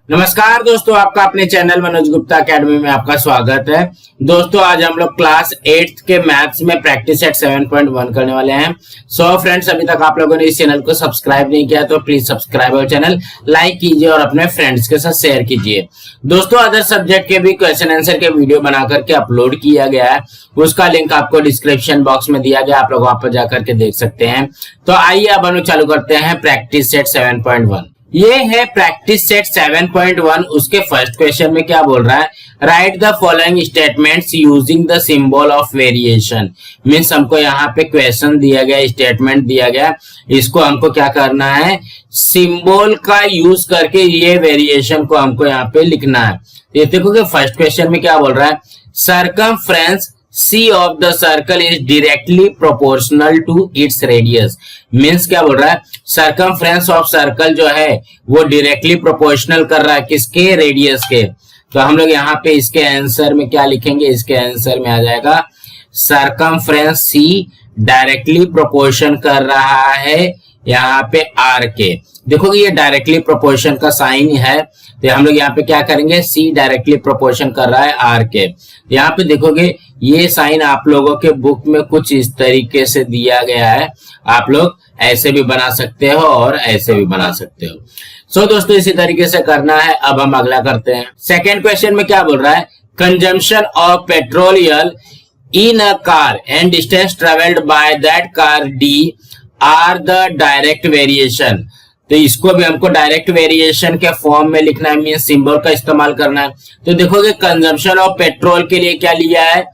नमस्कार दोस्तों, आपका अपने चैनल मनोज गुप्ता एकेडमी में आपका स्वागत है। दोस्तों आज हम लोग क्लास 8 के मैथ्स में प्रैक्टिस सेट 7.1 करने वाले हैं। सो फ्रेंड्स, अभी तक आप लोगों ने इस चैनल को सब्सक्राइब नहीं किया तो please subscribe our channel, like कीजिए और अपने फ्रेंड्स के साथ शेयर कीजिए। दोस्तों अदर सब्जेक्ट के भी क्वेश्चन आंसर के वीडियो बना करके अपलोड किया गया है, उसका लिंक आपको डिस्क्रिप्शन बॉक्स में दिया गया, आप लोग वहां पर जाकर के देख सकते हैं। तो आइए अब हम लोग चालू करते हैं प्रैक्टिस सेट 7.1। ये है प्रैक्टिस सेट 7.1। उसके फर्स्ट क्वेश्चन में क्या बोल रहा है, right the following statements using the symbol of variation. Means हमको यहाँ पे क्वेश्चन दिया गया, स्टेटमेंट दिया गया, इसको हमको क्या करना है, सिंबल का यूज करके ये वेरिएशन को हमको यहाँ पे लिखना है। ये देखो कि फर्स्ट क्वेश्चन में क्या बोल रहा है, circumference C of the circle is directly proportional to its radius। Means क्या बोल रहा है, सर्कमफ्रेंस ऑफ सर्कल जो है वो डायरेक्टली प्रोपोर्शनल कर रहा है किसके, रेडियस के। तो हम लोग यहाँ पे इसके आंसर में क्या लिखेंगे, इसके आंसर में आ जाएगा सर्कमफ्रेंस C डायरेक्टली प्रोपोर्शन कर रहा है यहाँ पे R के। देखोगे ये डायरेक्टली प्रोपोर्शन का साइन है, तो हम लोग यहाँ पे क्या करेंगे, C डायरेक्टली प्रोपोर्शन कर रहा है R के। यहाँ पे देखोगे ये साइन आप लोगों के बुक में कुछ इस तरीके से दिया गया है, आप लोग ऐसे भी बना सकते हो और ऐसे भी बना सकते हो। सो दोस्तों इसी तरीके से करना है। अब हम अगला करते हैं। सेकेंड क्वेश्चन में क्या बोल रहा है, consumption of petroleum in a car and distance travelled by that car D are the direct variation. तो इसको भी हमको डायरेक्ट वेरिएशन के फॉर्म में लिखना है, मीन सिंबल का इस्तेमाल करना है। तो देखोगे कंजम्पशन ऑफ पेट्रोल के लिए क्या लिया है,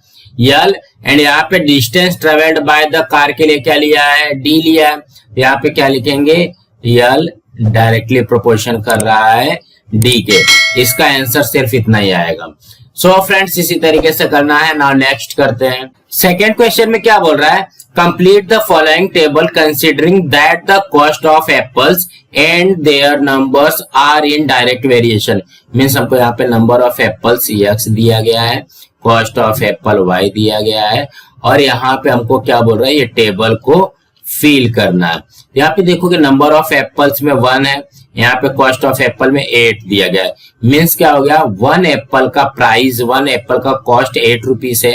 यल, एंड यहाँ पे distance travelled by the car के लिए क्या लिया है, D लिया है। यहाँ पे क्या लिखेंगे, यल डायरेक्टली प्रोपोर्शन कर रहा है D के। इसका आंसर सिर्फ इतना ही आएगा। सो फ्रेंड्स इसी तरीके से करना है। नाउ नेक्स्ट करते हैं। सेकेंड क्वेश्चन में क्या बोल रहा है, complete the following table considering that the cost of apples and their numbers are in direct variation. Means हमको यहाँ पे नंबर ऑफ एप्पल्स x दिया गया है, कॉस्ट ऑफ एप्पल y दिया गया है, और यहाँ पे हमको क्या बोल रहा है, ये टेबल को फिल करना है। यहाँ पे देखोगे नंबर ऑफ एप्पल्स में 1 है, यहाँ पे कॉस्ट ऑफ एप्पल में 8 दिया गया है। मीन्स क्या हो गया, 1 एप्पल का प्राइस, 1 एप्पल का कॉस्ट 8 रुपीज है,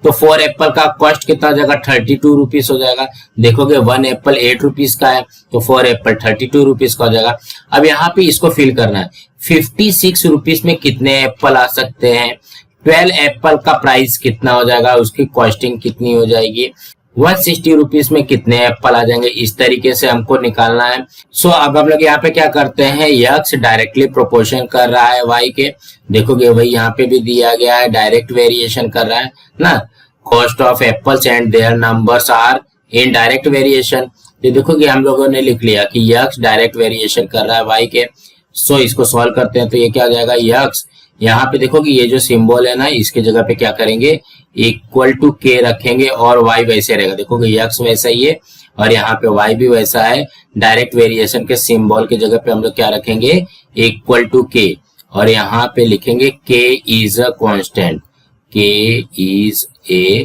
तो 4 एप्पल का कॉस्ट कितना हो जाएगा, 32 रुपीज हो जाएगा। देखोगे 1 एप्पल 8 रुपीज का है, तो 4 एप्पल 32 रुपीज का हो जाएगा। अब यहाँ पे इसको फिल करना है, 56 रुपीज में कितने एप्पल आ सकते हैं, 12 एप्पल का प्राइस कितना हो जाएगा, उसकी कॉस्टिंग कितनी हो जाएगी, 160 रुपीज में कितने एप्पल आ जाएंगे, इस तरीके से हमको निकालना है। सो अब हम लोग यहाँ पे क्या करते हैं, x डायरेक्टली प्रोपोर्शन कर रहा है y के। देखोगे वही यहाँ पे भी दिया गया है, डायरेक्ट वेरिएशन कर रहा है ना, cost of apples and their numbers are in direct variation. तो देखोगे हम लोगों ने लिख लिया कि x डायरेक्ट वेरिएशन कर रहा है y के। सो इसको सॉल्व करते हैं तो ये क्या हो जाएगा, x यहाँ पे देखोगे ये जो सिंबल है ना, इसके जगह पे क्या करेंगे, इक्वल टू k रखेंगे और y वैसे रहेगा। देखोगे x वैसा ही है और यहाँ पे y भी वैसा है। डायरेक्ट वेरिएशन के सिंबल के जगह पे हम लोग क्या रखेंगे, इक्वल टू k, और यहाँ पे लिखेंगे k is a constant, k is a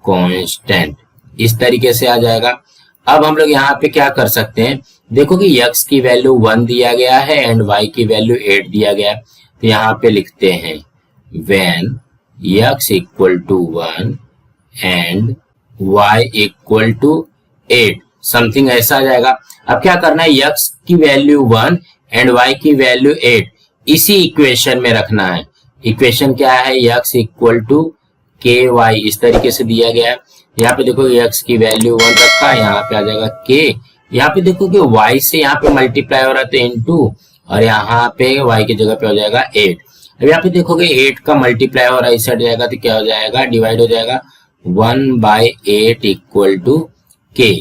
constant, इस तरीके से आ जाएगा। अब हम लोग यहाँ पे क्या कर सकते हैं, देखो कि x की वैल्यू 1 दिया गया है एंड y की वैल्यू 8 दिया गया है। तो यहाँ पे लिखते हैं when x equal to 1 and y equal to 8, something ऐसा आ जाएगा। अब क्या करना है, x की वैल्यू 1 एंड y की वैल्यू 8 इसी इक्वेशन में रखना है। इक्वेशन क्या है, x इक्वल टू ky, इस तरीके से दिया गया है। यहाँ पे देखो x की वैल्यू 1 रखा है, यहाँ पे आ जाएगा k। यहाँ पे देखो कि y से यहाँ पे मल्टीप्लाई हो रहा है तो इनटू, और यहाँ पे y की जगह पे हो जाएगा 8। अब यहाँ पे देखोगे 8 का मल्टीप्लाई हो रहा है, इस साइड जाएगा तो क्या हो जाएगा, डिवाइड हो जाएगा, 1/8 इक्वल टू k।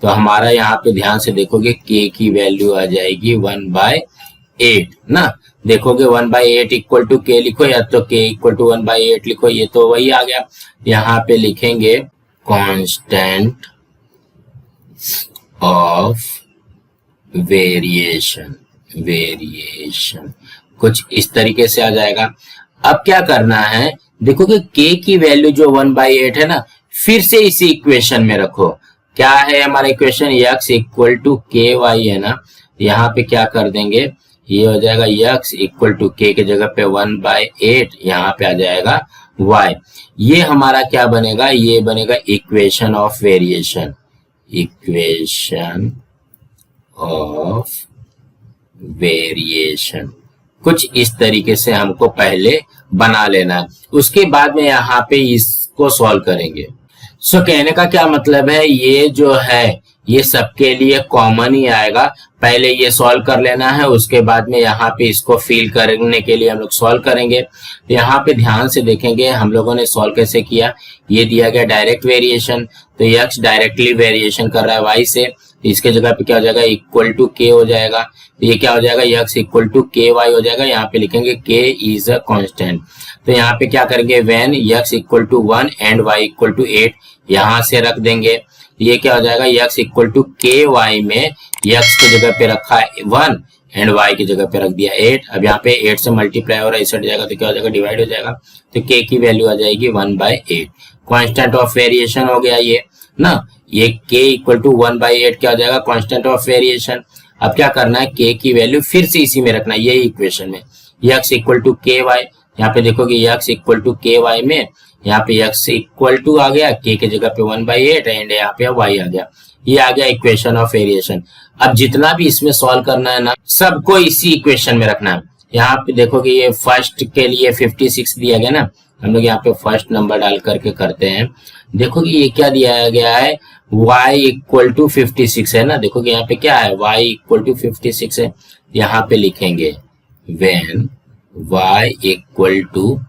तो हमारा यहाँ पे ध्यान से देखोगे k की वैल्यू आ जाएगी 1/8 ना। देखोगे 1/8 इक्वल टू k लिखो, या तो k इक्वल टू 1/8 लिखो, ये तो वही आ गया। यहाँ पे लिखेंगे कांस्टेंट ऑफ वेरिएशन, कुछ इस तरीके से आ जाएगा। अब क्या करना है, देखोगे k की वैल्यू जो 1/8 है ना, फिर से इसी इक्वेशन में रखो। क्या है हमारा equation, x equal to ky है ना, यहाँ पे क्या कर देंगे, ये हो जाएगा x इक्वल टू k के जगह पे 1/8, यहाँ पे आ जाएगा y। ये हमारा क्या बनेगा, ये बनेगा equation of variation, equation of variation. कुछ इस तरीके से हमको पहले बना लेना है, उसके बाद में यहाँ पे इसको सॉल्व करेंगे। सो कहने का क्या मतलब है, ये जो है ये सबके लिए कॉमन ही आएगा। पहले ये सॉल्व कर लेना है, उसके बाद में यहाँ पे इसको फिल करने के लिए हम लोग सॉल्व करेंगे। तो यहाँ पे ध्यान से देखेंगे हम लोगों ने सॉल्व कैसे किया। ये दिया गया डायरेक्ट वेरिएशन, तो x डायरेक्टली वेरिएशन कर रहा है y से, तो इसके जगह पे क्या हो जाएगा, इक्वल टू k हो जाएगा। तो ये क्या हो जाएगा, x इक्वल टू ky हो जाएगा। यहाँ पे लिखेंगे k इज अ कांस्टेंट। तो यहाँ पे क्या करेंगे, when x equal to 1 and y equal to 8 यहाँ से रख देंगे। ये क्या हो जाएगा, x इक्वल टू ky में x की जगह पे रखा है 1 एंड y की जगह पे रख दिया 8। अब यहाँ पे 8 से मल्टीप्लाई हो रहा है, इस हट जाएगा तो क्या हो जाएगा, डिवाइड हो जाएगा। तो k की वैल्यू आ जाएगी 1/8। कांस्टेंट ऑफ वेरिएशन हो गया ये ना, ये k इक्वल टू 1/8 क्या हो जाएगा, कांस्टेंट ऑफ वेरिएशन। अब क्या करना है, k की वैल्यू फिर से इसी में रखना है, यही इक्वेशन में। x इक्वल टू ky, यहाँ पे देखोगे x इक्वल टू ky में यहाँ पे x इक्वल टू आ गया, k के जगह पे 1/8 एंड यहाँ पे y आ गया। ये आ गया इक्वेशन ऑफ वेरिएशन। अब जितना भी इसमें सॉल्व करना है ना, सबको इसी इक्वेशन में रखना है। यहाँ पे देखोगे ये फर्स्ट के लिए 56 दिया गया ना, हम लोग यहाँ पे फर्स्ट नंबर डाल करके करते हैं। देखोगे ये क्या दिया गया है, y इक्वल टू 56 है ना। देखोगे यहाँ पे क्या है, y इक्वल टू 56 है। यहाँ पे लिखेंगे व्हेन y इक्वल टू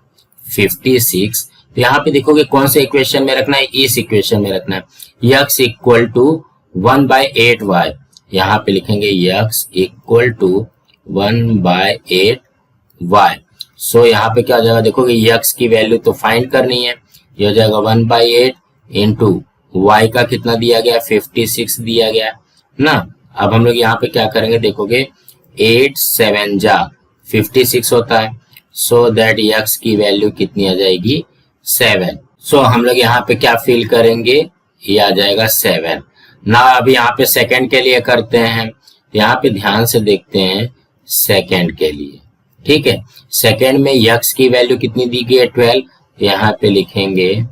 56। तो यहाँ पे देखोगे कौन से इक्वेशन में रखना है, इस इक्वेशन में रखना है। x इक्वल टू 1/8y, यहाँ पे लिखेंगे x equal to 1/8y। So that पे क्या हो जाएगा, देखोगे x की वैल्यू तो फाइंड करनी है। ये हो जाएगा 1/8 इंटू y का कितना दिया गया, 56 दिया गया ना। अब हम लोग यहाँ पे क्या करेंगे, देखोगे 8 7 जा 56 होता है। सो दैट x की वैल्यू कितनी आ जाएगी, 7। सो हम लोग यहाँ पे क्या फिल करेंगे, ये आ जाएगा 7 ना। अभी यहाँ पे सेकंड के लिए करते हैं, यहाँ पे ध्यान से देखते हैं सेकंड के लिए, ठीक है। सेकंड में x की वैल्यू कितनी दी गई है, 12। यहाँ पे लिखेंगे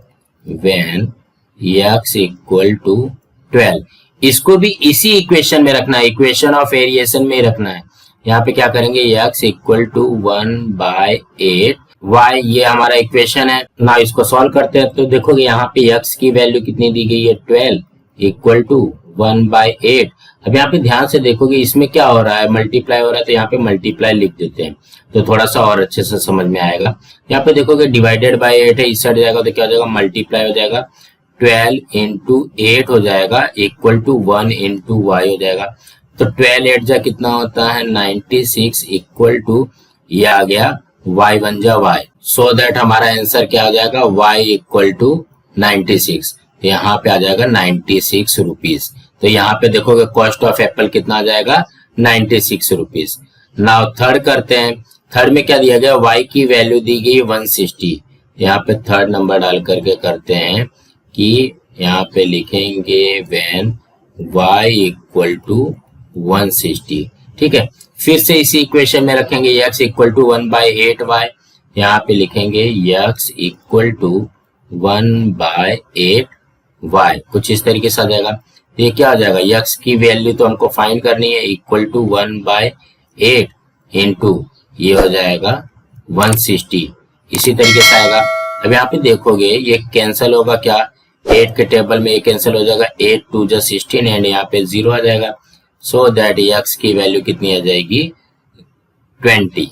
व्हेन x इक्वल टू 12। इसको भी इसी इक्वेशन में रखना है, इक्वेशन ऑफ वेरिएशन में ही रखना है। यहाँ पे क्या करेंगे, x इक्वल टू 1/8 y, ये हमारा इक्वेशन है ना। इसको सॉल्व करते हैं तो देखोगे यहाँ पे x की वैल्यू कितनी दी गई है, 12 इक्वल टू 1/8। अब यहाँ पे ध्यान से देखोगे इसमें क्या हो रहा है, मल्टीप्लाई हो रहा है, तो यहाँ पे मल्टीप्लाई लिख देते हैं तो थोड़ा सा और अच्छे से समझ में आएगा। यहाँ पे देखोगे डिवाइडेड बाय 8 है, इस साइड जाएगा तो क्या हो जाएगा, मल्टीप्लाई हो जाएगा। 12 इंटू 8 हो जाएगा इक्वल टू 1 इंटू y हो जाएगा। तो 12 8 जा कितना होता है, 96 इक्वल टू ये आ गया y बन जा y। सो दैट हमारा आंसर क्या आ जाएगा, y इक्वल टू 96। तो यहाँ पे आ जाएगा 96 रुपीज। तो यहाँ पे देखोगे कॉस्ट ऑफ एप्पल कितना आ जाएगा, 96 रुपीज। नाउ थर्ड करते हैं। थर्ड में क्या दिया गया, y की वैल्यू दी गई 160। यहाँ पे थर्ड नंबर डाल करके करते हैं कि यहाँ पे लिखेंगे व्हेन y इक्वल टू 160, ठीक है। फिर से इसी इक्वेशन में रखेंगे x इक्वल टू 1/8y, यहाँ पे लिखेंगे x इक्वल टू 1/8y। कुछ इस तरीके से आ जाएगा। ये क्या आ जाएगा, x की वैल्यू तो हमको फाइंड करनी है, इक्वल टू 1/8 इंटू ये हो जाएगा 160। इसी तरीके से आएगा। अब यहाँ पे देखोगे ये कैंसिल होगा क्या, 8 के टेबल में ये कैंसिल हो जाएगा, 8 2 जा 16 एंड यहाँ पे 0 आ जाएगा। सो दैट x की वैल्यू कितनी आ जाएगी, 20।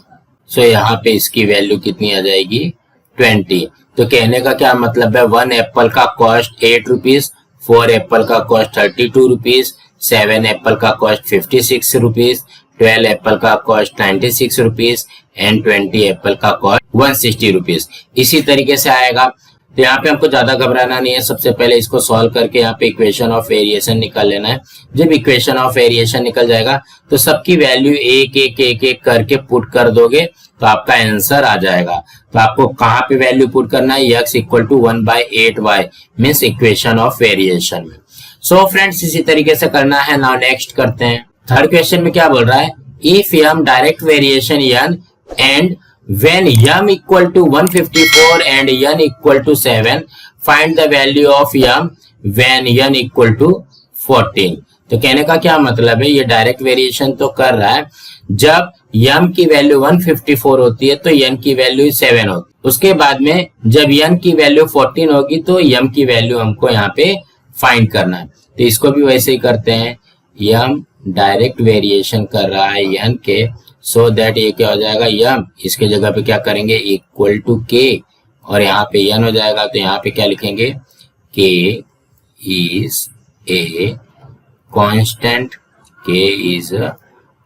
सो यहाँ पे इसकी वैल्यू कितनी आ जाएगी, 20। तो कहने का क्या मतलब है, 1 एप्पल का कॉस्ट 8 रुपीज, 4 एप्पल का कॉस्ट 32 रुपीज, 7 एप्पल का कॉस्ट 56 रुपीज, 12 एप्पल का कॉस्ट 96 रुपीज एंड 20 एप्पल का कॉस्ट 160 रुपीज। इसी तरीके से आएगा। तो यहाँ पे हमको ज्यादा घबराना नहीं है, सबसे पहले इसको सॉल्व करके यहाँ पे इक्वेशन ऑफ वेरिएशन निकाल लेना है। जब इक्वेशन ऑफ वेरिएशन निकल जाएगा तो सबकी वैल्यू एक एक एक एक करके पुट कर दोगे तो आपका आंसर आ जाएगा। तो आपको कहाँ पे वैल्यू पुट करना है, x equal to 1/8y means equation of variation में। सो फ्रेंड्स इसी तरीके से करना है। नाउ नेक्स्ट करते हैं। थर्ड क्वेश्चन में क्या बोल रहा है, if m direct variation n and when m equal to 154 and n equal to 7, find the value of m when n equal to 14। तो कहने का क्या मतलब है, ये डायरेक्ट वेरिएशन तो कर रहा है, जब m की वैल्यू 154 होती है तो n की वैल्यू 7 होती है, उसके बाद में जब n की वैल्यू 14 होगी तो m की वैल्यू हमको यहाँ पे फाइंड करना है। तो इसको भी वैसे ही करते हैं, m डायरेक्ट वेरिएशन कर रहा है n के, सो दैट ये क्या हो जाएगा, m इसके जगह पे क्या करेंगे इक्वल टू k, और यहाँ पे n हो जाएगा, तो यहाँ पे क्या लिखेंगे k is a constant, k is a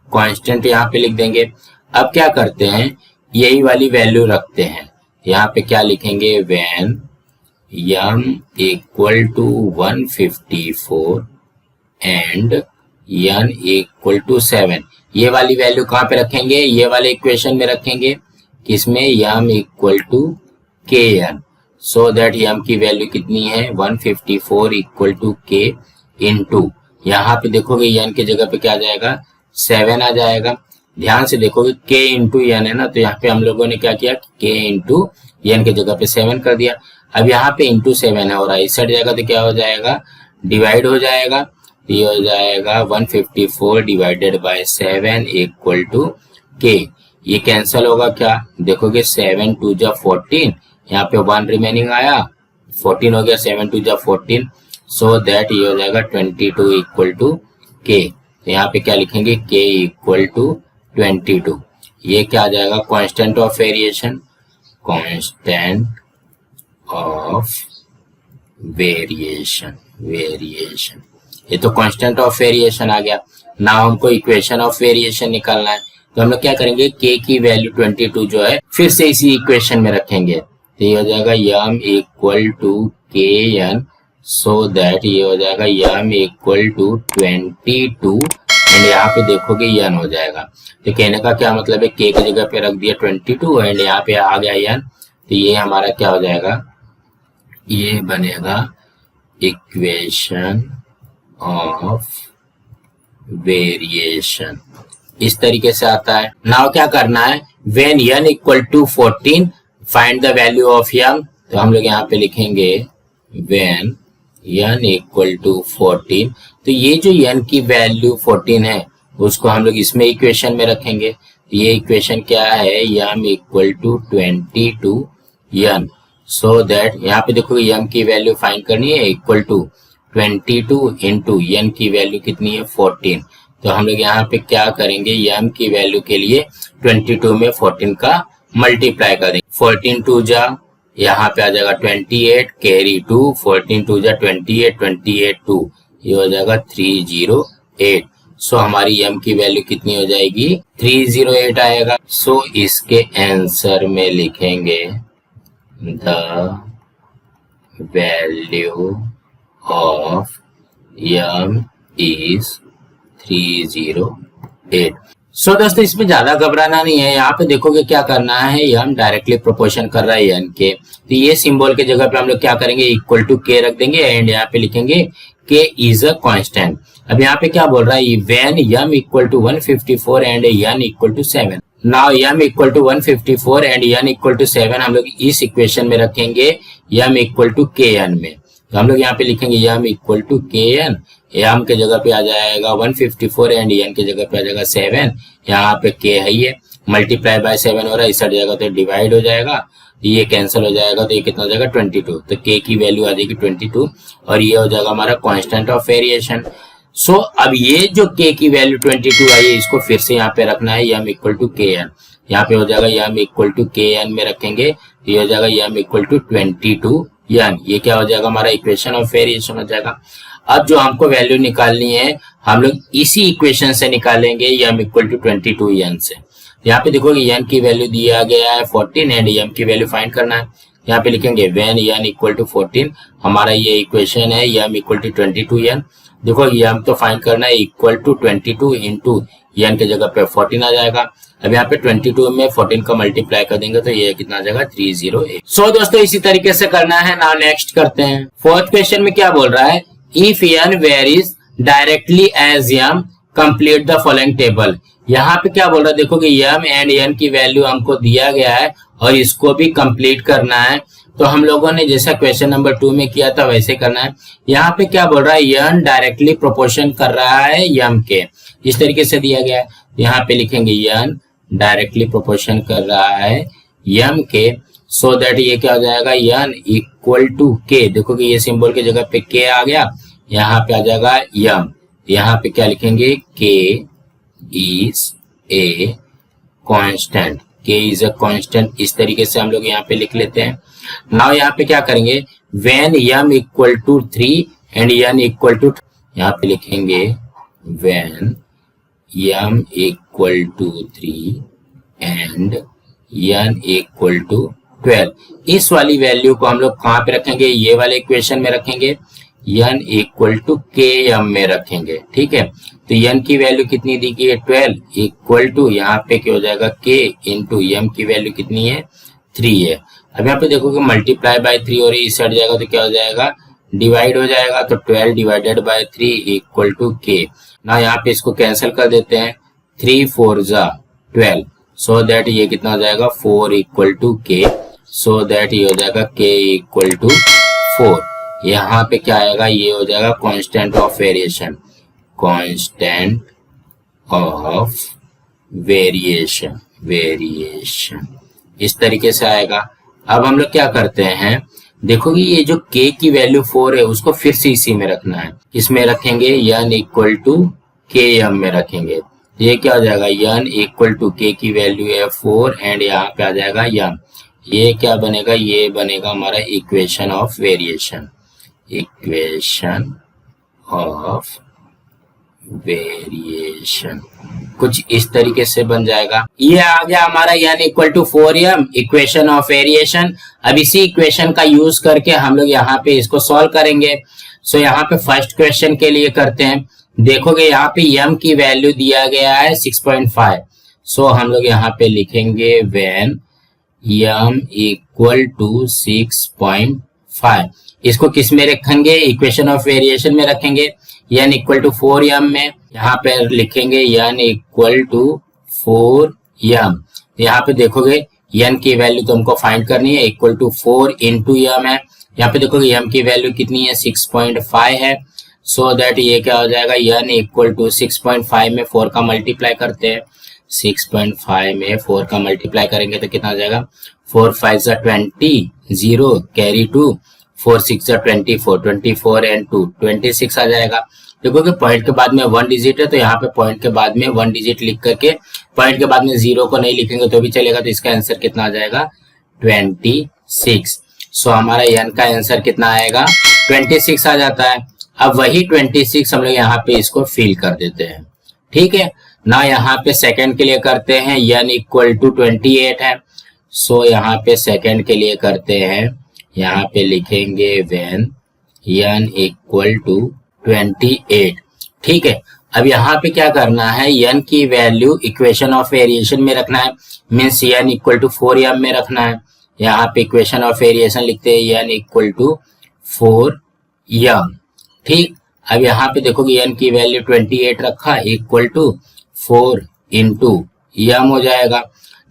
constant यहाँ पे लिख देंगे। अब क्या करते हैं, यही वाली वैल्यू रखते हैं, यहाँ पे क्या लिखेंगे when m equal to 154 and n equal to 7, ये वाली वैल्यू कहाँ पे रखेंगे, ये वाले इक्वेशन में रखेंगे, किसमें m equal to kn, so that m की वैल्यू कितनी है 154 इक्वल टू k इंटू, यहाँ पे देखोगे n की जगह पे क्या आ जाएगा 7 आ जाएगा। ध्यान से देखोगे k इंटू n है ना, तो यहाँ पे हम लोगों ने क्या किया k इंटू n की जगह पे 7 कर दिया। अब यहाँ पे इंटू 7 है और इस साइड जाएगा तो क्या हो जाएगा डिवाइड हो जाएगा, ये हो जाएगा 154 divided by 7 equal to k, ये कैंसिल होगा क्या, देखोगे 7 2 जा 14, यहाँ पे 1 रिमेनिंग आया, 14 हो गया, 7 2 जा 14, सो दैट ये हो जाएगा 22 इक्वल टू k। तो यहाँ पे क्या लिखेंगे k इक्वल टू 22, ये क्या आ जाएगा constant of variation, constant of variation, variation, ये तो कांस्टेंट ऑफ वेरिएशन आ गया। नाउ हमको इक्वेशन ऑफ वेरिएशन निकालना है, तो हम लोग क्या करेंगे k की वैल्यू 22 जो है फिर से इसी इक्वेशन में रखेंगे, तो ये हो जाएगा m equal to kn, so that ये हो जाएगा m इक्वल टू 22 एंड यहाँ पे देखोगे n हो जाएगा। तो कहने का क्या मतलब है, k की जगह पे रख दिया 22 एंड यहाँ पे आ गया n, तो ये हमारा क्या हो जाएगा, ये बनेगा इक्वेशन ऑफ वेरिएशन, इस तरीके से आता है। नाउ क्या करना है, when n equal to 14 find the value of m, तो हम लोग यहाँ पे लिखेंगे व्हेन n इक्वल टू 14, तो ये जो n की वैल्यू 14 है उसको हम लोग इसमें इक्वेशन में रखेंगे, ये इक्वेशन क्या है m equal to 22 n, so that यहाँ पे देखो m की वैल्यू फाइंड करनी है इक्वल टू 22 इंटू n की वैल्यू कितनी है 14, तो हम लोग यहाँ पे क्या करेंगे m की वैल्यू के लिए 22 में 14 का मल्टीप्लाई कर देंगे, 14 2 जा यहाँ पे आ जाएगा 28 कैरी 2, 14 2 जा 28, 28 2, ये हो जाएगा 308, सो हमारी m की वैल्यू कितनी हो जाएगी 308 आएगा। सो इसके आंसर में लिखेंगे the value of m is 308। सो दोस्तों इसमें ज्यादा घबराना नहीं है, यहाँ पे देखोगे क्या करना है, m डायरेक्टली प्रोपोर्शन कर रहा है n के, तो ये सिंबल के जगह पे हम लोग क्या करेंगे इक्वल टू k रख देंगे एंड यहाँ पे लिखेंगे k इज अ कांस्टेंट। अब यहाँ पे क्या बोल रहा है, when m equal to 154 and n equal to 7, now m equal to 154 and n equal to 7 हम लोग इस इक्वेशन में रखेंगे m इक्वल टू kn में, तो हम लोग यहाँ पे लिखेंगे m equal to kn, m के जगह पे आ जाएगा 154 एंड n के जगह पे आ जाएगा 7, यहाँ पे k है ये मल्टीप्लाई बाय 7 हो रहा है, इस साइड जाएगा तो डिवाइड हो जाएगा, ये कैंसिल हो जाएगा, तो ये कितना हो जाएगा 22, तो k की वैल्यू आ जाएगी 22 और ये हो जाएगा हमारा कांस्टेंट ऑफ वेरिएशन। सो अब ये जो k की वैल्यू 22 आई है इसको फिर से यहाँ पे रखना है m इक्वल टू kn, यहाँ पे हो जाएगा m इक्वल टू kn में रखेंगे, तो ये हो जाएगा m इक्वल टू 22n, ये क्या हो जाएगा हमारा इक्वेशन ऑफ वेरिएशन हो जाएगा। अब जो हमको वैल्यू निकालनी है हम लोग इसी इक्वेशन से निकालेंगे m इक्वल टू 22n से। यहाँ पे देखोगे n की वैल्यू दिया गया है 14 एंड m की वैल्यू फाइंड करना है, यहाँ पे लिखेंगे व्हेन n इक्वल टू 14, हमारा ये इक्वेशन है m इक्वल टू 22n, देखो m तो फाइंड करना है इक्वल टू 22 इंटू n के जगह पे 14 आ जाएगा। अब यहाँ पे 22 में 14 का मल्टीप्लाई कर देंगे तो ये कितना आ जाएगा 308। सो दोस्तों इसी तरीके से करना है। नाउ नेक्स्ट करते हैं, फोर्थ क्वेश्चन में क्या बोल रहा है, if n varies directly as m complete the following table, यहाँ पे क्या बोल रहा है, देखो कि यम एंड एन की वैल्यू हमको दिया गया है और इसको भी कंप्लीट करना है। तो हम लोगों ने जैसा क्वेश्चन नंबर 2 में किया था वैसे करना है। यहाँ पे क्या बोल रहा है, यन डायरेक्टली प्रोपोर्शन कर रहा है यम के, इस तरीके से दिया गया है। यहाँ पे लिखेंगे यन डायरेक्टली प्रोपोर्शन कर रहा है यम के, सो दैट ये क्या हो जाएगा, यन इक्वल टू के। देखो कि ये सिंबल की जगह पे के आ गया, यहाँ पे आ जाएगा यम। यहाँ पे क्या लिखेंगे, के इज ए कांस्टेंट, के इज अ कांस्टेंट, इस तरीके से हम लोग यहाँ पे लिख लेते हैं। नाउ यहाँ पे क्या करेंगे, when m equal to 3 and n equal to, यहाँ पे लिखेंगे when m equal to 3 and n equal to 12। इस वाली वैल्यू को हम लोग कहाँ पे रखेंगे, ये वाले इक्वेशन में रखेंगे, n इक्वल टू के एम में रखेंगे। ठीक है, तो n की वैल्यू कितनी दी गई है, 12 इक्वल टू, यहाँ पे क्या हो जाएगा, k इंटू एम की वैल्यू कितनी है, 3 है। अब यहाँ पे देखो कि मल्टीप्लाई बाय 3 और इस साइड जाएगा तो क्या हो जाएगा, डिवाइड हो जाएगा, तो 12 डिवाइडेड बाय 3 इक्वल टू के। ना यहाँ पे इसको कैंसिल कर देते हैं, 3 4 जा 12, सो दैट ये कितना हो जाएगा, 4 इक्वल टू के, सो दैट ये हो जाएगा k इक्वल टू 4। यहाँ पे क्या आएगा, ये हो जाएगा constant of variation, constant of variation, variation इस तरीके से आएगा। अब हम लोग क्या करते हैं, देखो कि ये जो k की वैल्यू 4 है उसको फिर से इसी में रखना है, इसमें रखेंगे n इक्वल टू के एम में रखेंगे। ये क्या हो जाएगा, n इक्वल टू k की वैल्यू है 4 एंड यहाँ पे आ जाएगा m। ये क्या बनेगा, ये बनेगा हमारा equation of variation, equation of variation कुछ इस तरीके से बन जाएगा। ये आ गया हमारा n equal to 4m, equation of variation. अब इसी इक्वेशन का यूज करके हम लोग यहाँ पे इसको सॉल्व करेंगे। सो यहाँ पे फर्स्ट क्वेश्चन के लिए करते हैं। देखोगे यहाँ पे m की वैल्यू दिया गया है 6.5। सो हम लोग यहाँ पे लिखेंगे व्हेन m इक्वल टू 6.5। इसको किस में रखेंगे, इक्वेशन ऑफ वेरिएशन में रखेंगे, n इक्वल टू 4m में। यहाँ पे लिखेंगे n इक्वल टू 4m। यहाँ पे देखोगे n की वैल्यू तो हमको फाइंड करनी है, इक्वल टू 4 इंटू m है। यहाँ पे देखोगे m की वैल्यू कितनी है, 6.5 है। सो दैट ये क्या हो जाएगा, n इक्वल टू 6.5 में 4 का मल्टीप्लाई करते हैं, 6.5 में 4 का मल्टीप्लाई करेंगे तो कितना आ जाएगा, 4 5 जा 20, 0 कैरी 2, 4 6 जा 24, 24 एंड 2 26 आ जाएगा। देखो कि पॉइंट के बाद में 1 डिजिट है, तो यहाँ पे पॉइंट के बाद में 1 डिजिट लिख करके पॉइंट के बाद में 0 को नहीं लिखेंगे तो भी चलेगा। तो इसका आंसर कितना आ जाएगा, 26। सो हमारा n का आंसर कितना आएगा, 26 आ जाता है। अब वही 26 हम लोग यहाँ पे इसको फिल कर देते हैं। ठीक है ना, यहाँ पे सेकंड के लिए करते हैं, n इक्वल टू 28 है। सो यहाँ पे सेकंड के लिए करते हैं, यहाँ पे लिखेंगे व्हेन n इक्वल टू 28। ठीक है, अब यहाँ पे क्या करना है, n की वैल्यू इक्वेशन ऑफ वेरिएशन में रखना है, means n equal to 4m में रखना है। यहाँ पे इक्वेशन ऑफ वेरिएशन लिखते हैं n इक्वल टू 4m। ठीक, अब यहाँ पे देखोगे n की वैल्यू 28 रखा, इक्वल टू 4 इंटू m हो जाएगा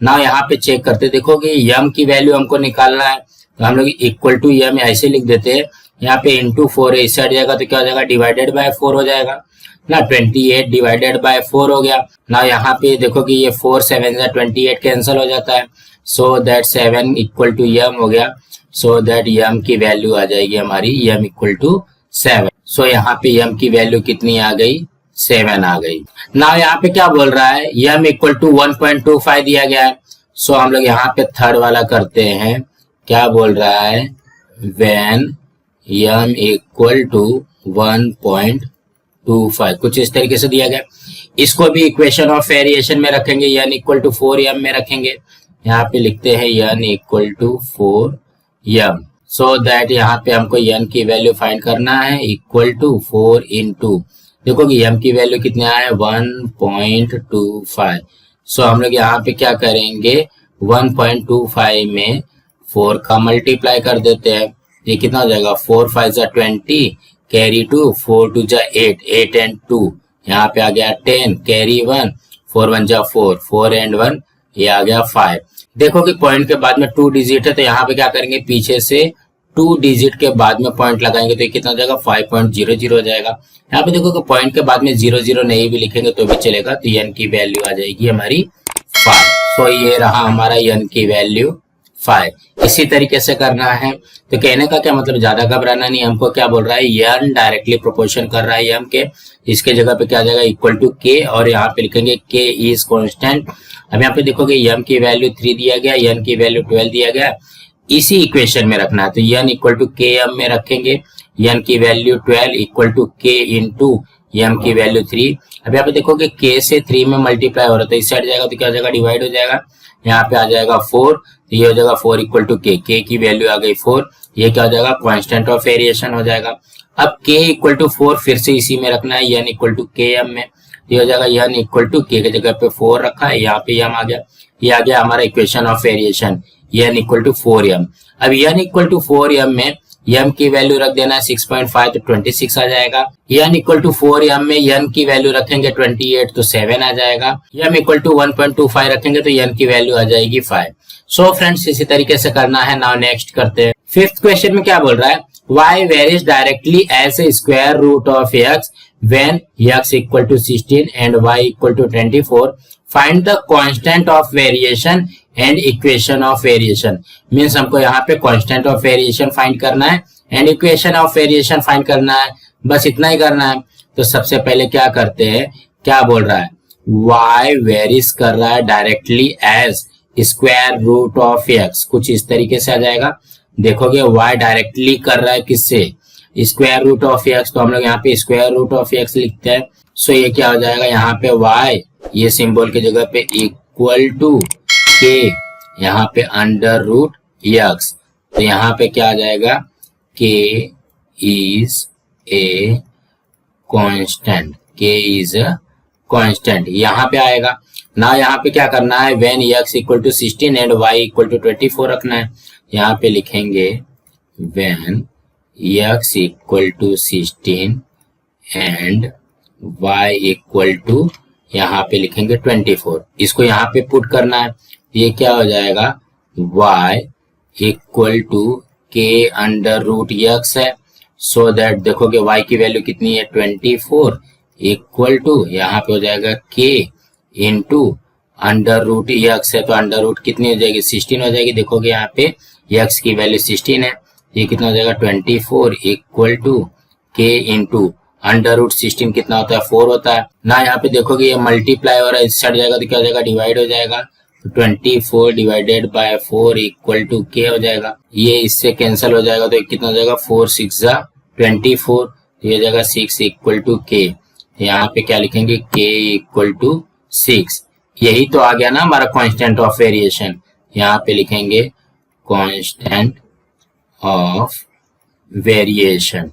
ना। यहाँ पे चेक करते देखोगे m की वैल्यू हमको निकालना है, तो हम लोग इक्वल टू m ऐसे लिख देते हैं। यहाँ पे इंटू 4 है, इस साइड जाएगा तो क्या हो जाएगा, डिवाइडेड बाय 4 हो जाएगा ना। 28 डिवाइडेड बाय 4 हो गया ना। यहाँ पे देखो कि ये 4 7 जा 28 कैंसिल हो जाता है, so that 7 equal to m हो गया। सो दैट m की वैल्यू आ जाएगी हमारी m equal to 7। So that पे m की वैल्यू कितनी आ गई, 7 आ गई ना। यहाँ पे क्या बोल रहा है, m इक्वल टू 1.25 दिया गया है। सो हम लोग यहाँ पे थर्ड वाला करते हैं, क्या बोल रहा है, व्हेन m इक्वल टू 1.25 कुछ इस तरीके से दिया गया। इसको भी इक्वेशन ऑफ वेरिएशन में रखेंगे, n इक्वल टू 4m में रखेंगे। यहाँ पे लिखते हैं n equal to 4m। So that यहाँ पे हमको n की वैल्यू फाइंड करना है, इक्वल टू 4 इंटू, देखो कि m की वैल्यू कितने आए, 1.25। सो हम लोग यहाँ पे क्या करेंगे, 1.25 में 4 का मल्टीप्लाई कर देते हैं। ये कितना हो जाएगा, 4 5 जा 20 कैरी 2, 4 2 जा 8, 8 एंड 2 यहाँ पे आ गया 10 कैरी 1, 4 1 जा 4, 4 and 1 ये आ गया 5। देखो कि पॉइंट के बाद में 2 डिजिट है, तो यहाँ पे क्या करेंगे, पीछे से 2 डिजिट के बाद में पॉइंट लगाएंगे तो ये कितना हो जाएगा, 5.00 हो जाएगा। यहाँ पे देखो कि पॉइंट के बाद में 00 नहीं भी लिखेंगे तो भी चलेगा, तो n की वैल्यू आ जाएगी हमारी 5। तो ये रहा हमारा n की वैल्यू 5। इसी तरीके से करना है। तो कहने का क्या मतलब, ज्यादा घबराना नहीं। हमको क्या बोल रहा है, n डायरेक्टली प्रोपोर्शन कर रहा है m के, इसके जगह पे क्या आ जाएगा, इक्वल टू k, और यहाँ पे लिखेंगे k इज कांस्टेंट। अब यहाँ पे देखोगे m की वैल्यू 3 दिया गया, n की वैल्यू 12 दिया गया, इसी इक्वेशन में रखना है। तो n equal to k m में रखेंगे, n की value 12 equal to k into m की वैल्यू 3। अब यहाँ पे देखोगे k से 3 में मल्टीप्लाई हो रहा है, तो इस साइड जाएगा तो क्या हो जाएगा, डिवाइड हो जाएगा, यहाँ पे आ जाएगा 4, तो ये हो जाएगा 4 इक्वल टू k, k की वैल्यू आ गई 4, ये क्या हो जाएगा, कांस्टेंट ऑफ वेरिएशन हो जाएगा। अब k इक्वल टू 4 फिर से इसी में रखना है, n equal to k m में, ये हो जाएगा n इक्वल टू k की जगह पे 4 रखा है, यहाँ पे m आ गया, ये आ गया हमारा equation of variation, n equal to 4m। अब n इक्वल टू 4m में m की वैल्यू रख देना है 6.5, तो 26 आ जाएगा। n इक्वल टू 4m में n की वैल्यू रखेंगे 28, तो 7 आ जाएगा। m इक्वल टू 1.25 रखेंगे तो n की वैल्यू आ जाएगी 5। सो फ्रेंड्स इसी तरीके से करना है। नाउ नेक्स्ट करते हैं। फिफ्थ क्वेश्चन में क्या बोल रहा है, y varies directly as a square root of x when x equal to 16 and y equal to 24. Find the constant of variation and equation of variation. Means हमको यहाँ पे constant of variation फाइंड करना है and equation of variation find करना है, बस इतना ही करना है। तो सबसे पहले क्या करते हैं, क्या बोल रहा है, y varies कर रहा है directly as square root of x, कुछ इस तरीके से आ जाएगा। देखोगे y डायरेक्टली कर रहा है किससे, स्क्वायर रूट ऑफ x, तो हम लोग यहाँ पे स्क्वायर रूट ऑफ x लिखते हैं। सो ये क्या हो जाएगा, यहाँ पे y ये सिंबल की जगह पे इक्वल टू k, यहाँ पे अंडर रूट x, तो यहाँ पे क्या आ जाएगा, k is a constant, k is a constant यहाँ पे आएगा ना। यहाँ पे क्या करना है, when x equal to 16 and y equal to 24 रखना है। यहाँ पे लिखेंगे when x equal to 16 and y equal to, यहाँ पे लिखेंगे 24, इसको यहाँ पे पुट करना है। ये क्या हो जाएगा, y equal to k under root x है। सो दैट देखोगे y की वैल्यू कितनी है, 24 इक्वल टू, यहाँ पे हो जाएगा k into under root x है, तो अंडर रूट कितनी हो जाएगी, 16 हो जाएगी। देखोगे यहाँ पे x की वैल्यू 16 है, ये कितना हो जाएगा, 24 equal to k into under root 16 कितना होता है, 4 होता है ना। यहाँ पे देखोगे ये मल्टीप्लाई हो रहा है, इस साइड जाएगा तो क्या हो जाएगा, डिवाइड हो जाएगा, तो 24 divided by 4 equal to k हो जाएगा। ये इससे कैंसिल हो जाएगा, तो कितना हो जाएगा, 4 6 24, ये हो जाएगा 6 इक्वल टू k। यहाँ पे क्या लिखेंगे, k इक्वल टू 6, यही तो आ गया ना हमारा कांस्टेंट ऑफ वेरिएशन। यहाँ पे लिखेंगे कांस्टेंट ऑफ वेरिएशन,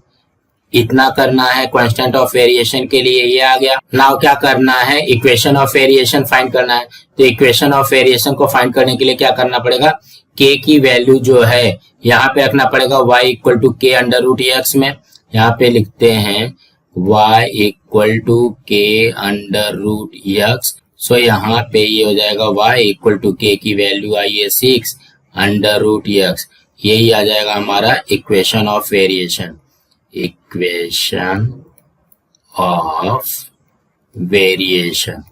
इतना करना है कांस्टेंट ऑफ वेरिएशन के लिए, ये आ गया। नाउ क्या करना है, इक्वेशन ऑफ वेरिएशन फाइंड करना है। तो इक्वेशन ऑफ वेरिएशन को फाइंड करने के लिए क्या करना पड़ेगा, k की वैल्यू जो है यहाँ पे रखना पड़ेगा y equal to k under root x में। यहाँ पे लिखते हैं y equal to k under root x। So that पे ये हो जाएगा y इक्वल टू k की वैल्यू आई है 6 अंडर रूट x, यही आ जाएगा हमारा equation of variation, equation of variation,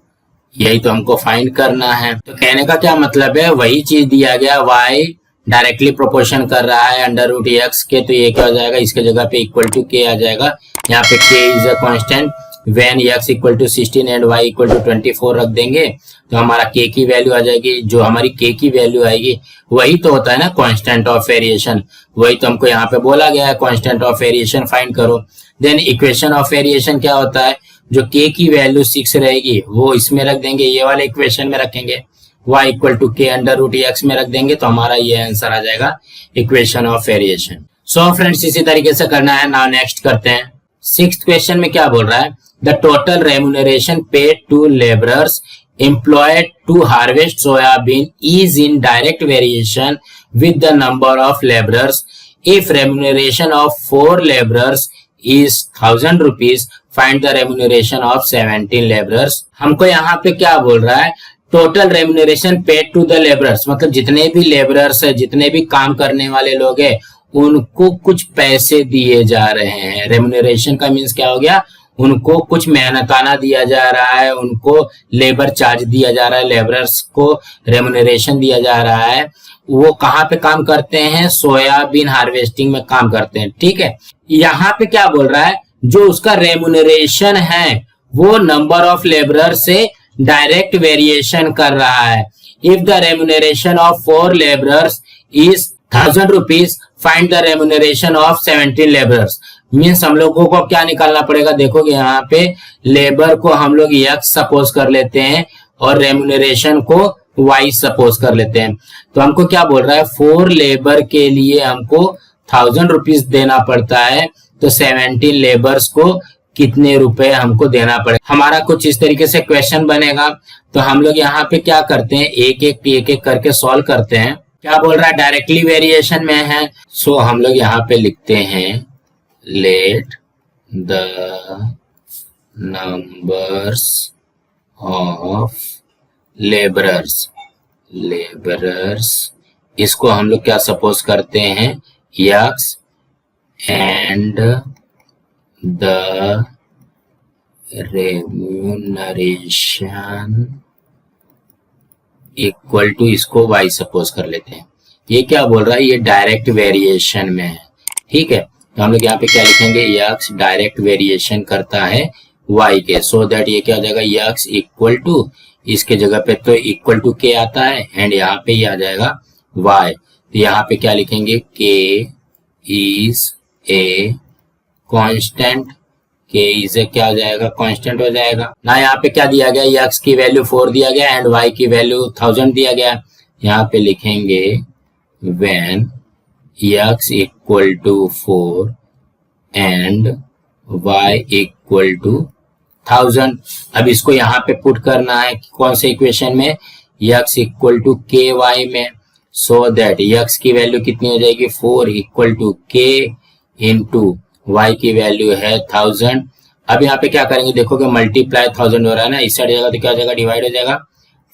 यही तो हमको फाइंड करना है। तो कहने का क्या मतलब है, वही चीज दिया गया, y डायरेक्टली प्रोपोर्शन कर रहा है अंडर रूट x के, तो ये क्या हो जाएगा, इसके जगह पे इक्वल टू k आ जाएगा। यहाँ पे k is a constant, when x equal to 16 and y equal to 24 रख देंगे तो हमारा k की वैल्यू आ जाएगी। जो हमारी k की वैल्यू आएगी वही तो होता है ना कांस्टेंट ऑफ वेरिएशन, वही तो हमको यहाँ पे बोला गया है, कांस्टेंट ऑफ वेरिएशन फाइंड करो। देन इक्वेशन ऑफ वेरिएशन क्या होता है, जो k की वैल्यू 6 रहेगी वो इसमें रख देंगे, ये वाले इक्वेशन में रखेंगे, y equal to k under root x में रख देंगे, तो हमारा ये आंसर आ जाएगा equation of variation. So friends इसी तरीके से करना है। नाउ नेक्स्ट करते हैं। सिक्स्थ क्वेश्चन में क्या बोल रहा है, the total remuneration paid to labourers employed to harvest soybean is in direct variation with the number of laborers. If remuneration of 4 laborers is 1000 rupees, find the remuneration of 17 labourers. हमको यहाँ पे क्या बोल रहा है, total remuneration paid to the labourers, मतलब जितने भी लेबरर्स है, जितने भी काम करने वाले लोग हैं, उनको कुछ पैसे दिए जा रहे हैं। रेम्यूनरेशन का मीन्स क्या हो गया, उनको कुछ मेहनताना दिया जा रहा है, उनको लेबर चार्ज दिया जा रहा है, लेबरर्स को रेम्यूनरेशन दिया जा रहा है। वो कहाँ पे काम करते हैं, सोयाबीन हार्वेस्टिंग में काम करते हैं, ठीक है। यहाँ पे क्या बोल रहा है, जो उसका रेम्यूनरेशन है वो नंबर ऑफ लेबरर से डायरेक्ट वेरिएशन कर रहा है। If the remuneration of 4 labourers is 1000 rupees, find the remuneration of 17 labourers. Means हम लोगों को क्या निकालना पड़ेगा, देखोगे यहाँ पे लेबर को हम लोग x सपोज कर लेते हैं और रेम्यूनरेशन को y सपोज कर लेते हैं। तो हमको क्या बोल रहा है, 4 लेबर के लिए हमको 1000 रुपीज देना पड़ता है, तो 17 लेबर्स को कितने रुपए हमको देना पड़ेगा। हमारा कुछ इस तरीके से क्वेश्चन बनेगा। तो हम लोग यहाँ पे क्या करते हैं, एक एक करके सॉल्व करते हैं। क्या बोल रहा है, डायरेक्टली वेरिएशन में है। सो हम लोग यहाँ पे लिखते हैं, let the numbers of labourers, इसको हम लोग क्या सपोज करते हैं, x, and the remuneration equal to, इसको y सपोज कर लेते हैं। ये क्या बोल रहा है, ये डायरेक्ट वेरिएशन में है, ठीक है। तो हम लोग यहाँ पे क्या लिखेंगे, यक्स डायरेक्ट वेरिएशन करता है y के, सो दैट ये क्या हो जाएगा, यक्स इक्वल टू, इसके जगह पे तो इक्वल टू के आता है, एंड यहाँ पे ये आ जाएगा y। तो यहाँ पे क्या लिखेंगे, k is a constant, k is क्या हो जाएगा, कांस्टेंट हो जाएगा ना। यहाँ पे क्या दिया गया, x की वैल्यू 4 दिया गया एंड y की वैल्यू 1000 दिया गया। यहाँ पे लिखेंगे when x equal to 4 and y equal to 1000। अब इसको यहाँ पे पुट करना है कौन से इक्वेशन में, x equal to k Y में, सो दैट x की वैल्यू कितनी हो जाएगी, 4 इक्वल टू के इंटू y की वैल्यू है 1000। अब यहाँ पे क्या करेंगे, देखोगे मल्टीप्लाई 1000 हो रहा है ना, इस साइड जाएगा तो क्या हो जाएगा, डिवाइड हो जाएगा,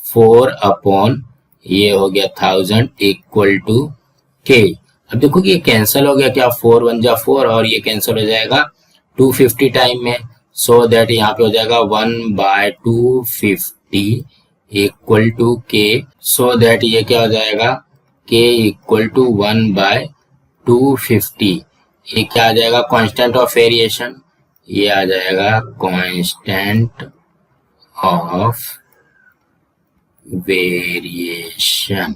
4 अपॉन ये हो गया 1000 इक्वल टू के। अब देखो कि ये कैंसिल हो गया, क्या 4 1 जा 4 और ये कैंसिल हो जाएगा 250 टाइम में, सो दैट यहाँ पे हो जाएगा 1/250 इक्वल टू के, सो दैट ये क्या हो जाएगा, के इक्वल टू 1/250। ये क्या आ जाएगा, कांस्टेंट ऑफ वेरिएशन, ये आ जाएगा constant of variation,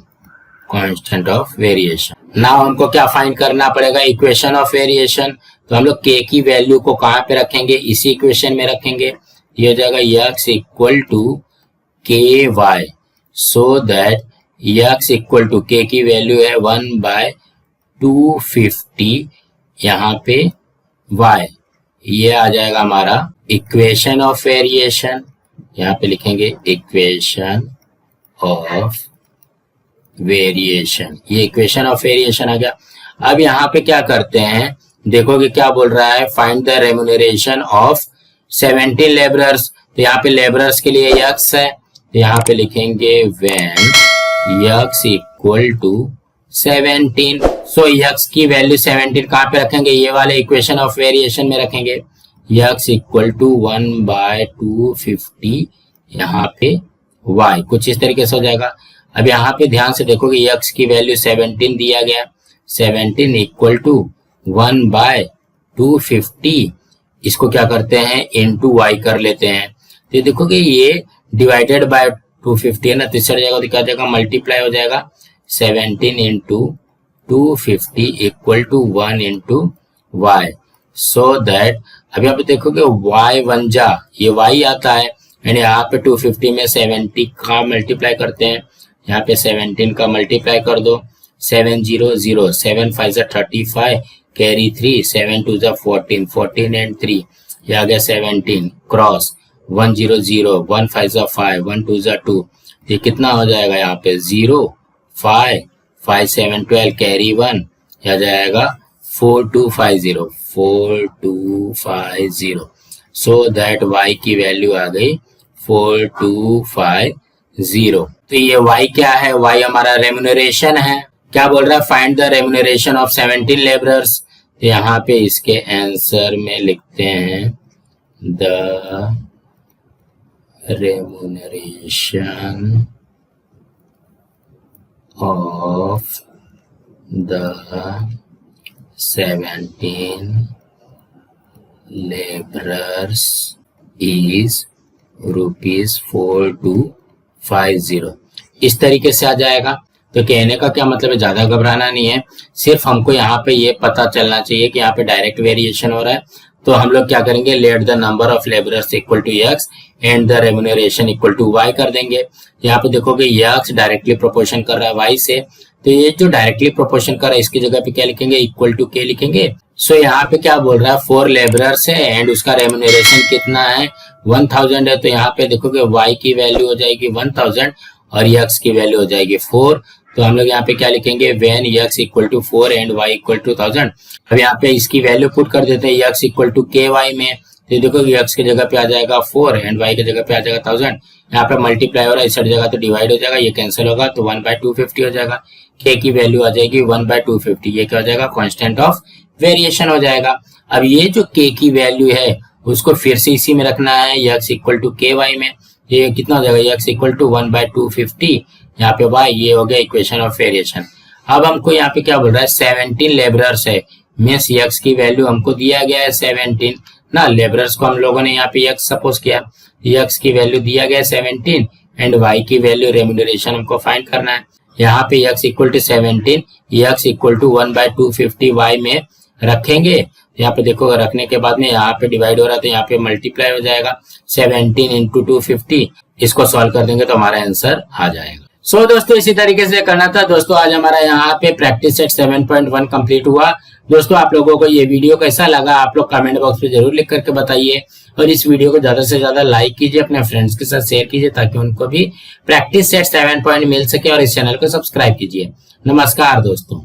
constant of variation. Now हमको क्या फाइंड करना पड़ेगा, इक्वेशन ऑफ वेरिएशन। तो हम लोग के की वैल्यू को कहाँ पे रखेंगे, इसी इक्वेशन में रखेंगे। ये हो जाएगा x equal to k y, so that x equal to k की वैल्यू है 1/250, यहाँ पे y, ये आ जाएगा हमारा इक्वेशन ऑफ वेरिएशन। यहाँ पे लिखेंगे इक्वेशन ऑफ वेरिएशन, ये इक्वेशन ऑफ वेरिएशन आ गया। अब यहाँ पे क्या करते हैं, देखोगे क्या बोल रहा है, find the remuneration of 17 labourers. तो यहाँ पे लेबरर्स के लिए x है, तो यहाँ पे लिखेंगे when x equal to 17। So x की वैल्यू 17 कहाँ पे रखेंगे, ये वाले इक्वेशन ऑफ वेरिएशन में रखेंगे। x इक्वल टू 1/250, यहाँ पे y, कुछ इस तरीके से हो जाएगा। अब यहाँ पे ध्यान से देखोगे x की वैल्यू 17 दिया गया, 17 इक्वल टू 1/250, इसको क्या करते हैं, इनटू y कर लेते हैं। तो देखोगे ये डिवाइडेड बाय 250 है ना, तो इससे जाएगा तो क्या जाएगा, मल्टीप्लाई हो जाएगा, 17 into 250 equal to 1 into y, so that अब यहाँ पे देखोगे y 1 जा, ये y आता है, एंड यहाँ पे 250 में 70 का मल्टीप्लाई करते हैं, यहाँ पे 17 का मल्टीप्लाई कर दो, 7 0 0, 7 5 जा 35, कैरी 3, 7 2 जा 14, 14 एंड 3, ये आ गया 17, क्रॉस 1 0 0, 1 5 जा 5, 1 2 जा 2, ये कितना हो जाएगा, यहाँ पे 0 5 5 7 12, कैरी 1, यह जाएगा 4250, 4250। सो दैट y की वैल्यू आ गई 4250। तो ये y क्या है, y हमारा रेम्युनरेशन है। क्या बोल रहा है, find the remuneration of 17 labourers. तो यहाँ पे इसके आंसर में लिखते हैं the remuneration of the 17 laborers is ₹4250। इस तरीके से आ जाएगा। तो कहने का क्या मतलब है, ज्यादा घबराना नहीं है, सिर्फ हमको यहाँ पे ये पता चलना चाहिए कि यहाँ पे डायरेक्ट वेरिएशन हो रहा है। तो हम लोग क्या करेंगे, let the number of labourers equal to x and the remuneration equal to y कर देंगे। यहाँ पे देखोगे x डायरेक्टली प्रोपोर्शन कर रहा है y से, तो ये जो डायरेक्टली प्रोपोर्शन कर रहा है इसकी जगह पे क्या लिखेंगे, इक्वल टू k लिखेंगे। सो यहाँ पे क्या बोल रहा है, 4 लेबरर्स है एंड उसका रेम्युनरेशन कितना है, 1000 है। तो यहाँ पे देखोगे y की वैल्यू हो जाएगी 1000 और x की वैल्यू हो जाएगी 4। तो हम लोग यहाँ पे क्या लिखेंगे, when x equal to 4 and y equal to 1000। अब यहाँ पे इसकी वैल्यू पुट कर देते हैं x इक्वल टू ky में। तो देखो x की जगह पे आ जाएगा 4 एंड y की जगह पे आ जाएगा 1000। यहाँ पे मल्टीप्लाई हो रहा है, इस साइड जगह तो डिवाइड हो जाएगा, ये कैंसिल होगा तो 1/250 हो जाएगा। k की वैल्यू आ जाएगी 1/250। ये क्या हो जाएगा, कांस्टेंट ऑफ वेरिएशन हो जाएगा। अब ये जो k की वैल्यू है उसको फिर से इसी में रखना है, x इक्वल टू ky में। ये कितना हो जाएगा, x इक्वल टू 1/250, यहाँ पे y, ये हो गया इक्वेशन ऑफ वेरिएशन। अब हमको यहाँ पे क्या बोल रहा है, 17 लेबरर्स है, मीन्स x की वैल्यू हमको दिया गया है 17 ना। लेबरर्स को हम लोगों ने यहाँ पे x सपोज किया, x की वैल्यू दिया गया है 17 एंड y की वैल्यू रेम्युनरेशन हमको फाइंड करना है। यहाँ पे x equal to 17, x equal to 1/250 y में रखेंगे। यहाँ पे देखो, रखने के बाद में यहाँ पे डिवाइड हो रहा है तो यहाँ पे मल्टीप्लाई हो जाएगा 17 इंटू 250। इसको सॉल्व कर देंगे तो हमारा आंसर आ जाएगा। सो दोस्तों इसी तरीके से करना था। दोस्तों आज हमारा यहाँ पे प्रैक्टिस सेट 7.1 कंप्लीट हुआ। दोस्तों आप लोगों को ये वीडियो कैसा लगा आप लोग कमेंट बॉक्स में जरूर लिख करके बताइए, और इस वीडियो को ज्यादा से ज्यादा लाइक कीजिए, अपने फ्रेंड्स के साथ शेयर कीजिए ताकि उनको भी प्रैक्टिस सेट 7 मिल सके, और इस चैनल को सब्सक्राइब कीजिए। नमस्कार दोस्तों।